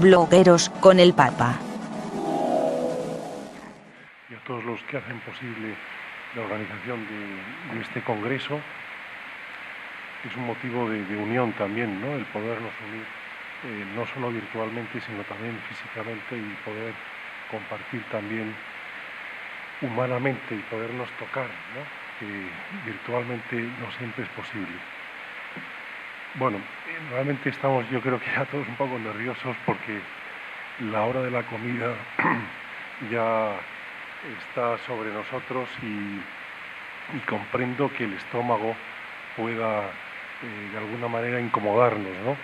Blogueros con el Papa. Y a todos los que hacen posible la organización de este congreso. Es un motivo de unión también, ¿no? El podernos unir, no solo virtualmente, sino también físicamente, y poder compartir también humanamente y podernos tocar, ¿no? Que virtualmente no siempre es posible. Bueno, realmente estamos, yo creo que ya todos un poco nerviosos porque la hora de la comida ya está sobre nosotros y comprendo que el estómago pueda de alguna manera incomodarnos, ¿no?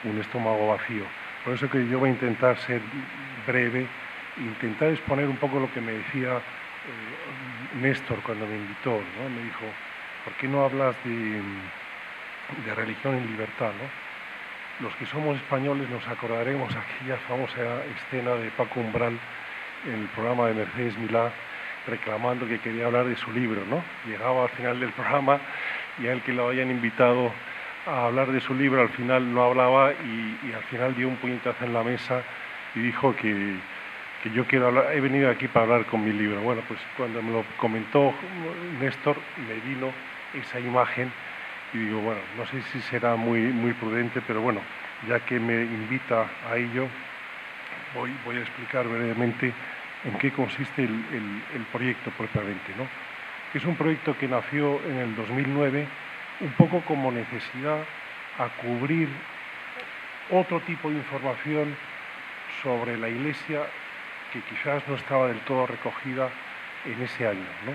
Un estómago vacío. Por eso que yo voy a intentar ser breve, intentar exponer un poco lo que me decía Néstor cuando me invitó, ¿no? Me dijo, ¿por qué no hablas de religión y libertad, ¿no? Los que somos españoles nos acordaremos aquella famosa escena de Paco Umbral en el programa de Mercedes Milá, reclamando que quería hablar de su libro, ¿no? Llegaba al final del programa y a él que lo habían invitado a hablar de su libro, al final no hablaba y al final dio un puñetazo en la mesa y dijo que yo quiero hablar, he venido aquí para hablar con mi libro. Bueno, pues cuando me lo comentó Néstor, me vino esa imagen y digo, bueno, no sé si será muy prudente, pero bueno, ya que me invita a ello, voy a explicar brevemente en qué consiste el proyecto propiamente, ¿no? Es un proyecto que nació en el 2009, un poco como necesidad a cubrir otro tipo de información sobre la Iglesia que quizás no estaba del todo recogida en ese año, ¿no?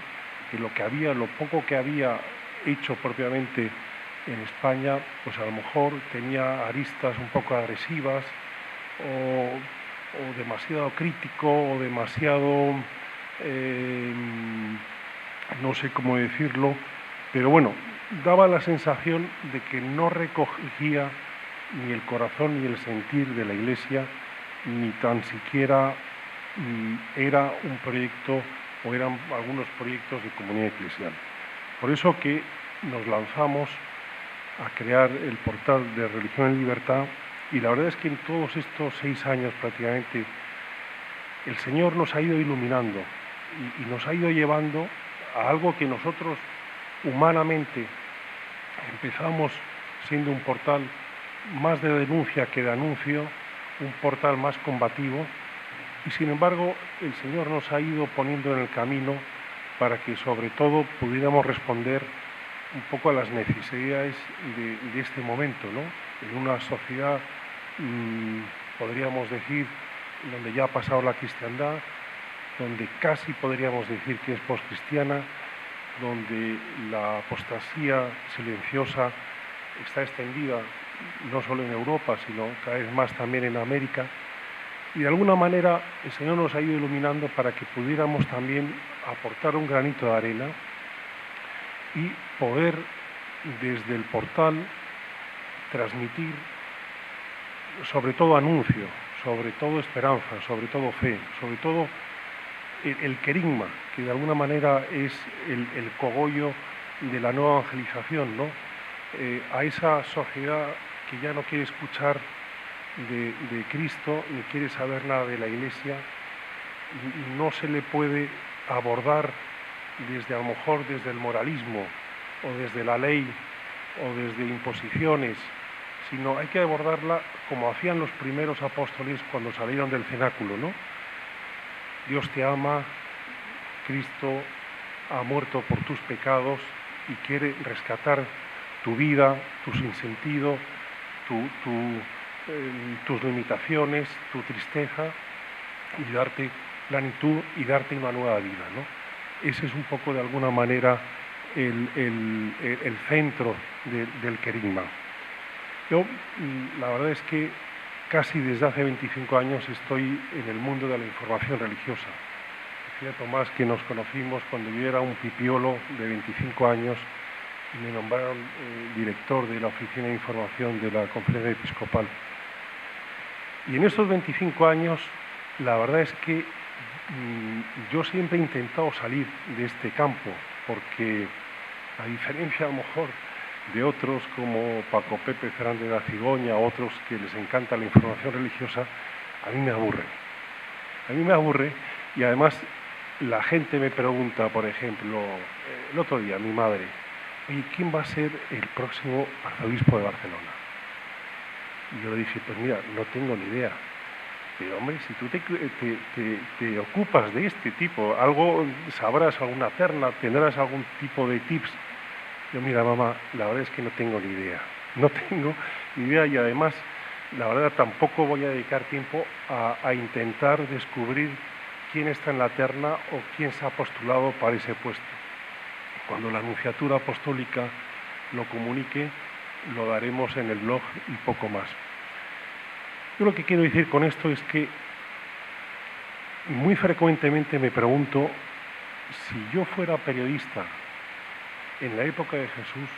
Que lo poco que había hecho propiamente en España, pues a lo mejor tenía aristas un poco agresivas o demasiado crítico o demasiado, no sé cómo decirlo, pero bueno, daba la sensación de que no recogía ni el corazón ni el sentir de la Iglesia, ni tan siquiera era un proyecto o eran algunos proyectos de comunidad eclesial. Por eso que nos lanzamos a crear el portal de Religión en Libertad, y la verdad es que en todos estos 6 años prácticamente el Señor nos ha ido iluminando y nos ha ido llevando a algo que nosotros humanamente empezamos siendo un portal más de denuncia que de anuncio, un portal más combativo, y sin embargo el Señor nos ha ido poniendo en el camino para que sobre todo pudiéramos responder un poco a las necesidades de este momento, ¿no? En una sociedad, podríamos decir, donde ya ha pasado la cristiandad, donde casi podríamos decir que es postcristiana, donde la apostasía silenciosa está extendida no solo en Europa, sino cada vez más también en América. Y de alguna manera el Señor nos ha ido iluminando para que pudiéramos también aportar un granito de arena y poder desde el portal transmitir sobre todo anuncio, sobre todo esperanza, sobre todo fe, sobre todo el querigma, que de alguna manera es el cogollo de la nueva evangelización, ¿no? A esa sociedad que ya no quiere escuchar de Cristo ni quiere saber nada de la Iglesia, no se le puede abordar desde, a lo mejor desde el moralismo o desde la ley o desde imposiciones, sino hay que abordarla como hacían los primeros apóstoles cuando salieron del cenáculo, ¿no? Dios te ama, Cristo ha muerto por tus pecados y quiere rescatar tu vida, tu sinsentido, tus limitaciones, tu tristeza, y darte plenitud y darte una nueva vida, ¿no? Ese es un poco de alguna manera el centro del querigma. Yo la verdad es que casi desde hace 25 años estoy en el mundo de la información religiosa. Decía Tomás que nos conocimos cuando yo era un pipiolo de 25 años y me nombraron director de la Oficina de Información de la Conferencia Episcopal. Y en estos 25 años, la verdad es que yo siempre he intentado salir de este campo, porque a diferencia a lo mejor de otros como Paco Pepe Fernández de la Cigoña, otros que les encanta la información religiosa, a mí me aburre. A mí me aburre y además la gente me pregunta, por ejemplo, el otro día mi madre, oye, ¿quién va a ser el próximo arzobispo de Barcelona? Y yo le dije, pues mira, no tengo ni idea. Pero hombre, si tú te ocupas de este tipo, algo sabrás, alguna terna, tendrás algún tipo de tips. Yo, mira, mamá, la verdad es que no tengo ni idea. No tengo ni idea y además, la verdad, tampoco voy a dedicar tiempo a intentar descubrir quién está en la terna o quién se ha postulado para ese puesto. Cuando la Nunciatura Apostólica lo comunique, lo daremos en el blog y poco más. Yo lo que quiero decir con esto es que muy frecuentemente me pregunto si yo fuera periodista en la época de Jesús,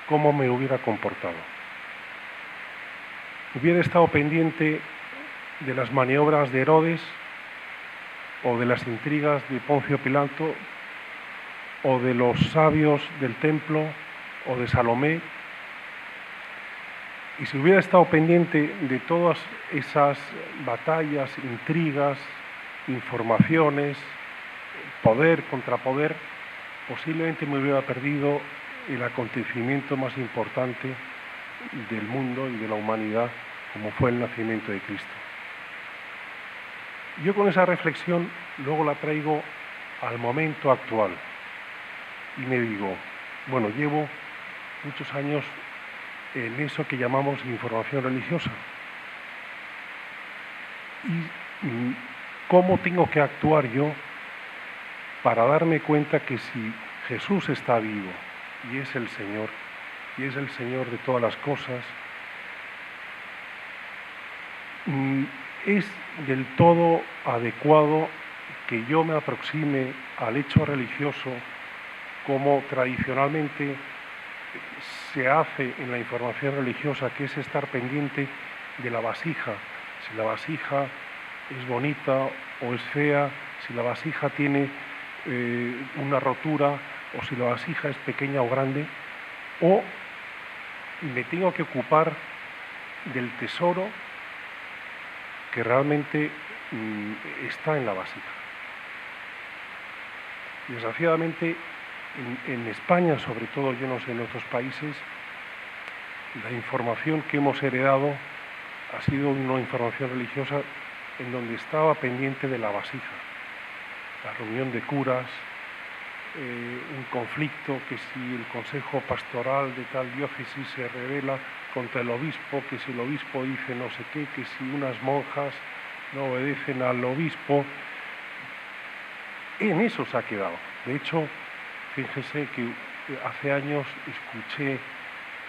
¿cómo me hubiera comportado? ¿Hubiera estado pendiente de las maniobras de Herodes o de las intrigas de Poncio Pilato o de los sabios del templo o de Salomé? Y si hubiera estado pendiente de todas esas batallas, intrigas, informaciones, poder contra poder, posiblemente me hubiera perdido el acontecimiento más importante del mundo y de la humanidad, como fue el nacimiento de Cristo. Yo con esa reflexión luego la traigo al momento actual y me digo, bueno, llevo muchos años en eso que llamamos información religiosa. ¿Y cómo tengo que actuar yo para darme cuenta que si Jesús está vivo y es el Señor de todas las cosas, es del todo adecuado que yo me aproxime al hecho religioso como tradicionalmente se hace en la información religiosa, que es estar pendiente de la vasija, si la vasija es bonita o es fea, si la vasija tiene una rotura o si la vasija es pequeña o grande, o me tengo que ocupar del tesoro que realmente está en la vasija. Desgraciadamente, en España, sobre todo, yo no sé, en otros países, la información que hemos heredado ha sido una información religiosa en donde estaba pendiente de la vasija, la reunión de curas, un conflicto, que si el consejo pastoral de tal diócesis se rebela contra el obispo, que si el obispo dice no sé qué, que si unas monjas no obedecen al obispo. En eso se ha quedado. De hecho, fíjese que hace años escuché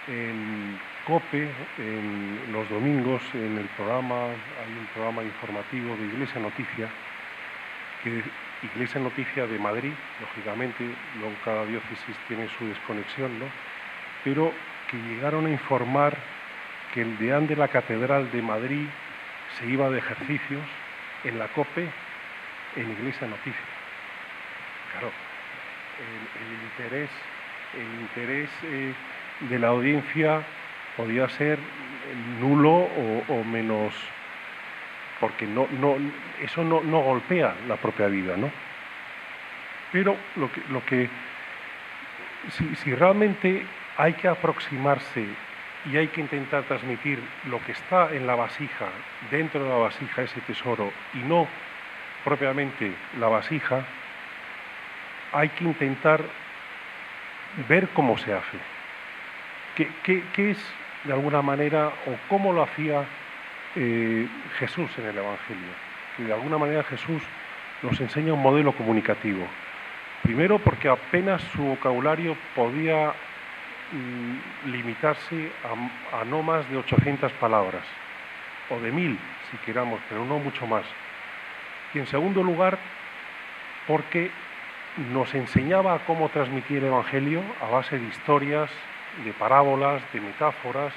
en COPE, en los domingos, en el programa, hay un programa informativo de Iglesia Noticia, Iglesia Noticia de Madrid, lógicamente, luego cada diócesis tiene su desconexión, ¿no? Pero que llegaron a informar que el deán de la Catedral de Madrid se iba de ejercicios en la COPE, en Iglesia Noticia. Claro, el interés de la audiencia podía ser nulo o menos, porque eso no golpea la propia vida, ¿no? Pero si realmente hay que aproximarse y hay que intentar transmitir lo que está en la vasija, dentro de la vasija, ese tesoro, y no propiamente la vasija, hay que intentar ver cómo se hace. ¿Qué es, de alguna manera, o cómo lo hacía Jesús en el Evangelio? Que de alguna manera Jesús nos enseña un modelo comunicativo. Primero porque apenas su vocabulario podía limitarse a no más de 800 palabras, o de 1000 si queramos, pero no mucho más. Y en segundo lugar, porque nos enseñaba cómo transmitir el Evangelio a base de historias, de parábolas, de metáforas,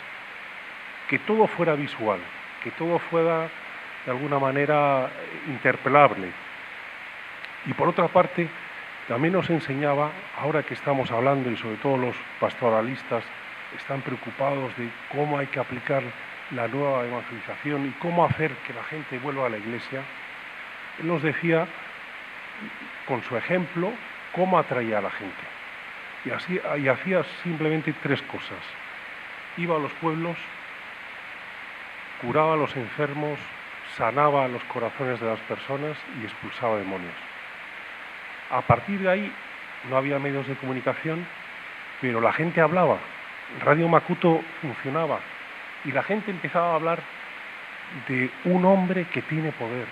que todo fuera visual, que todo fuera de alguna manera interpelable. Y por otra parte, también nos enseñaba, ahora que estamos hablando y sobre todo los pastoralistas están preocupados de cómo hay que aplicar la nueva evangelización y cómo hacer que la gente vuelva a la iglesia, él nos decía, con su ejemplo, cómo atraía a la gente. Y hacía simplemente 3 cosas. Iba a los pueblos, curaba a los enfermos, sanaba los corazones de las personas y expulsaba demonios. A partir de ahí no había medios de comunicación, pero la gente hablaba. Radio Macuto funcionaba y la gente empezaba a hablar de un hombre que tiene poder.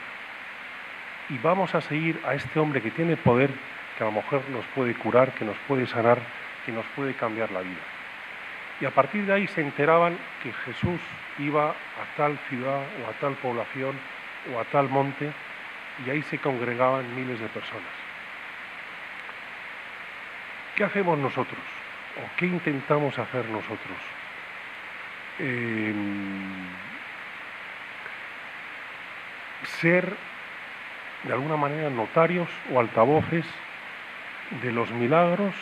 Y vamos a seguir a este hombre que tiene poder, que a lo mejor nos puede curar, que nos puede sanar, que nos puede cambiar la vida. Y a partir de ahí se enteraban que Jesús iba a tal ciudad o a tal población o a tal monte y ahí se congregaban miles de personas. ¿Qué hacemos nosotros? ¿O qué intentamos hacer nosotros? Ser de alguna manera notarios o altavoces de los milagros,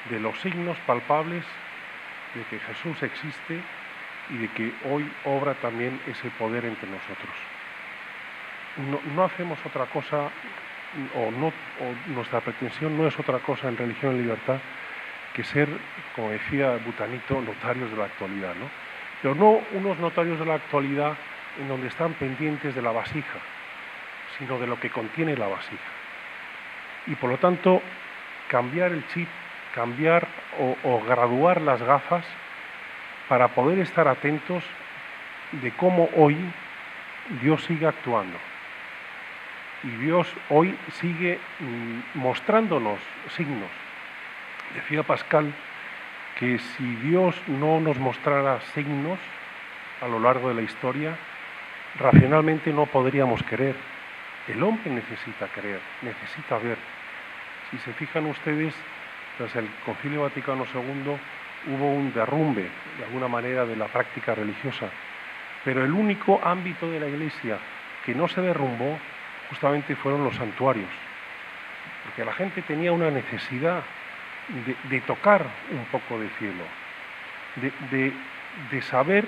de los signos palpables de que Jesús existe y de que hoy obra también ese poder entre nosotros. No hacemos otra cosa, o nuestra pretensión no es otra cosa en Religión y Libertad que ser, como decía Butanito, notarios de la actualidad, ¿no? Pero no unos notarios de la actualidad en donde están pendientes de la vasija, sino de lo que contiene la vasija. Y por lo tanto, cambiar el chip, cambiar o graduar las gafas para poder estar atentos de cómo hoy Dios sigue actuando. Y Dios hoy sigue mostrándonos signos. Decía Pascal que si Dios no nos mostrara signos a lo largo de la historia, racionalmente no podríamos creer. El hombre necesita creer, necesita ver. Si se fijan ustedes, tras el Concilio Vaticano II hubo un derrumbe, de alguna manera, de la práctica religiosa. Pero el único ámbito de la Iglesia que no se derrumbó justamente fueron los santuarios. Porque la gente tenía una necesidad de tocar un poco de cielo, de saber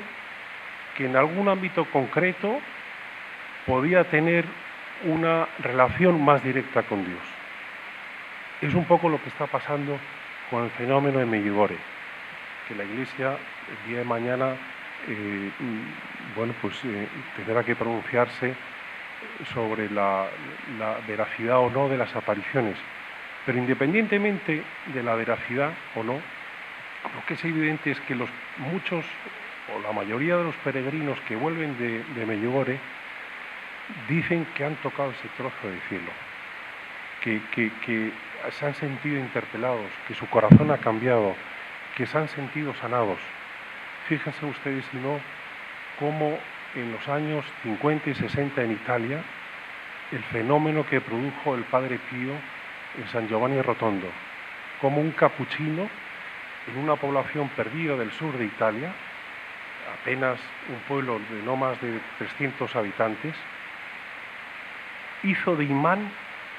que en algún ámbito concreto podía tener una relación más directa con Dios. Es un poco lo que está pasando con el fenómeno de Medjugorje, que la Iglesia el día de mañana tendrá que pronunciarse sobre la veracidad o no de las apariciones. Pero independientemente de la veracidad o no, lo que es evidente es que muchos o la mayoría de los peregrinos que vuelven de Medjugorje dicen que han tocado ese trozo de cielo, que se han sentido interpelados, que su corazón ha cambiado, que se han sentido sanados. Fíjense ustedes, si no, cómo en los años 50 y 60 en Italia, el fenómeno que produjo el Padre Pío en San Giovanni Rotondo, como un capuchino en una población perdida del sur de Italia, apenas un pueblo de no más de 300 habitantes, hizo de imán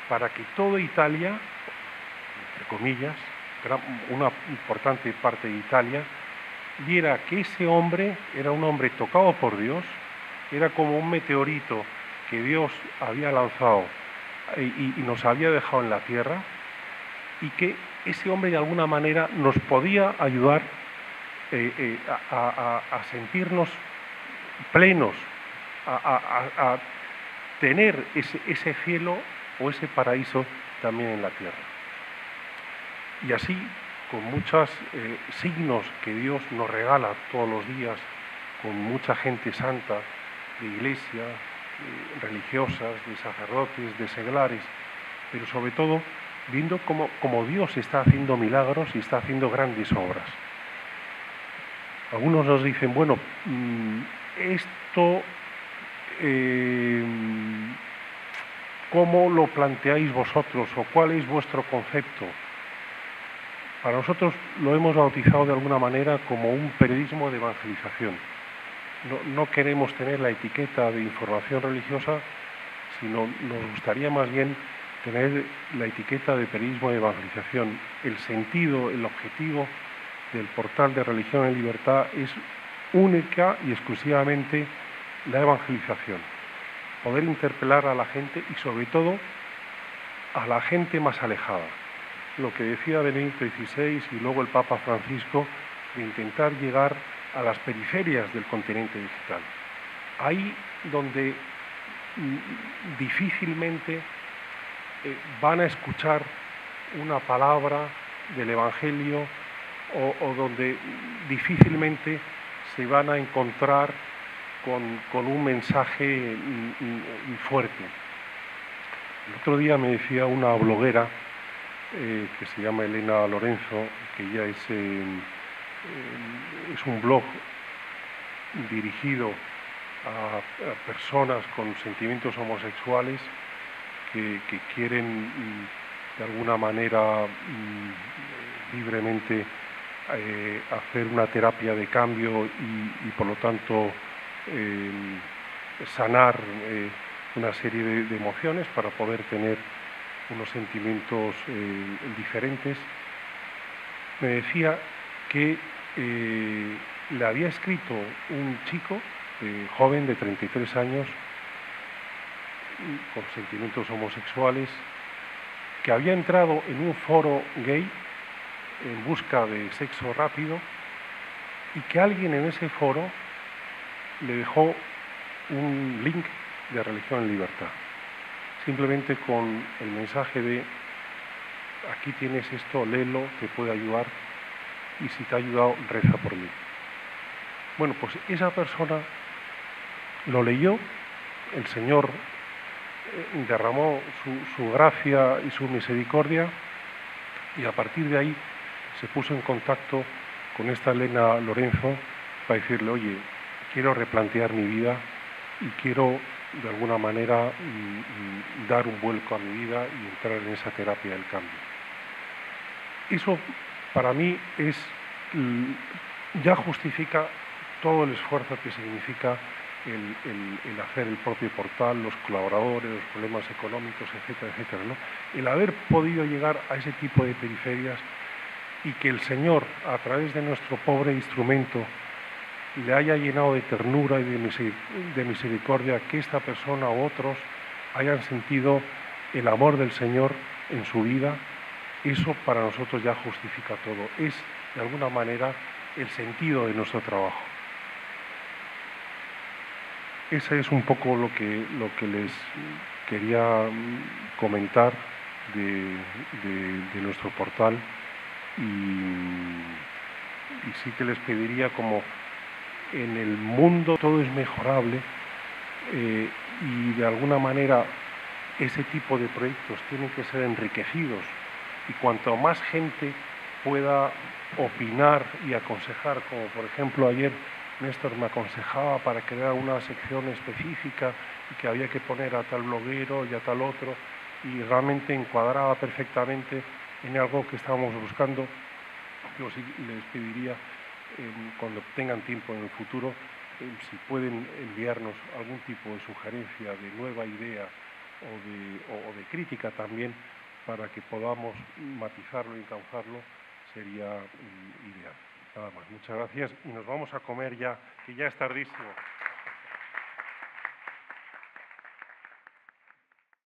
para que toda Italia, entre comillas, una importante parte de Italia, viera que ese hombre era un hombre tocado por Dios, era como un meteorito que Dios había lanzado y nos había dejado en la tierra, y que ese hombre de alguna manera nos podía ayudar a sentirnos plenos, a tener ese cielo o ese paraíso también en la tierra. Y así, con muchos signos que Dios nos regala todos los días, con mucha gente santa, de iglesia, religiosas, de sacerdotes, de seglares, pero sobre todo viendo cómo Dios está haciendo milagros y está haciendo grandes obras. Algunos nos dicen, bueno, esto, ¿cómo lo planteáis vosotros o cuál es vuestro concepto? Para nosotros lo hemos bautizado de alguna manera como un periodismo de evangelización. No queremos tener la etiqueta de información religiosa, sino nos gustaría más bien tener la etiqueta de periodismo de evangelización. El sentido, el objetivo del portal de Religión en Libertad es única y exclusivamente la evangelización. Poder interpelar a la gente y sobre todo a la gente más alejada. Lo que decía Benedicto XVI y luego el Papa Francisco, de intentar llegar a las periferias del continente digital. Ahí donde difícilmente van a escuchar una palabra del Evangelio o donde difícilmente se van a encontrar con un mensaje fuerte. El otro día me decía una bloguera que se llama Elena Lorenzo, que ella es un blog dirigido a personas con sentimientos homosexuales que quieren de alguna manera libremente hacer una terapia de cambio y por lo tanto sanar una serie de emociones para poder tener unos sentimientos diferentes. Me decía que le había escrito un chico joven de 33 años con sentimientos homosexuales que había entrado en un foro gay en busca de sexo rápido y que alguien en ese foro le dejó un link de Religión en Libertad, simplemente con el mensaje de aquí tienes esto, léelo, te puede ayudar y si te ha ayudado, reza por mí. Bueno, pues esa persona lo leyó, el Señor derramó su gracia y su misericordia y a partir de ahí se puso en contacto con esta Elena Lorenzo para decirle, oye, quiero replantear mi vida y quiero de alguna manera dar un vuelco a mi vida y entrar en esa terapia del cambio. Eso para mí ya justifica todo el esfuerzo que significa el hacer el propio portal, los colaboradores, los problemas económicos, etcétera, etcétera, ¿no? El haber podido llegar a ese tipo de periferias y que el Señor, a través de nuestro pobre instrumento, le haya llenado de ternura y de misericordia, que esta persona u otros hayan sentido el amor del Señor en su vida, eso para nosotros ya justifica todo. Es, de alguna manera, el sentido de nuestro trabajo. Ese es un poco lo que les quería comentar de nuestro portal y sí que les pediría, como en el mundo todo es mejorable y de alguna manera ese tipo de proyectos tienen que ser enriquecidos y cuanto más gente pueda opinar y aconsejar, como por ejemplo ayer Néstor me aconsejaba para crear una sección específica y que había que poner a tal bloguero y a tal otro y realmente encuadraba perfectamente en algo que estábamos buscando. Yo sí les pediría, cuando tengan tiempo en el futuro, si pueden enviarnos algún tipo de sugerencia, de nueva idea o de crítica también, para que podamos matizarlo y encauzarlo, sería ideal. Nada más, muchas gracias y nos vamos a comer ya, que ya es tardísimo.